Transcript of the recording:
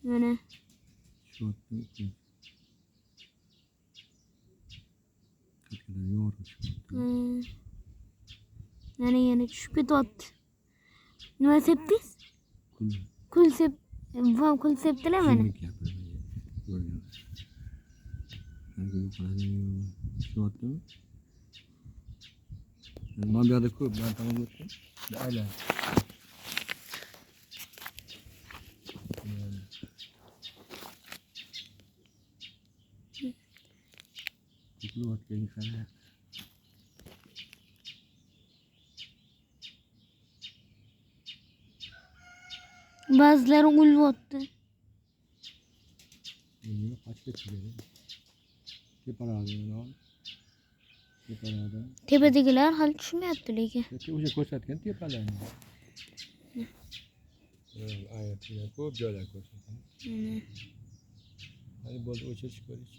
Mana. Şu attım. Katkıda yoğurdu şu attım. Yana tushib ketyapti. Nima sepdingiz? Kul. Kul sep, kul sepdilar mana. Şimdilik yapıyorum. Görüyorum. Hangi yukarıdan şu attım. Ben bir adet koyup ben tamamlattım. Öyle. Kutlu ot gelin sana. Ba'zilari o'lyapti. Bunu kaç geçiyor? Teparada ne? Teparada. Tepadagilar hali tushmayapti lekin. O'sha ko'rsatgan tepalarni. Ayetlar ko'p joylar ko'rsatgan. Hadi bo'ldi o'chirish ko'rish.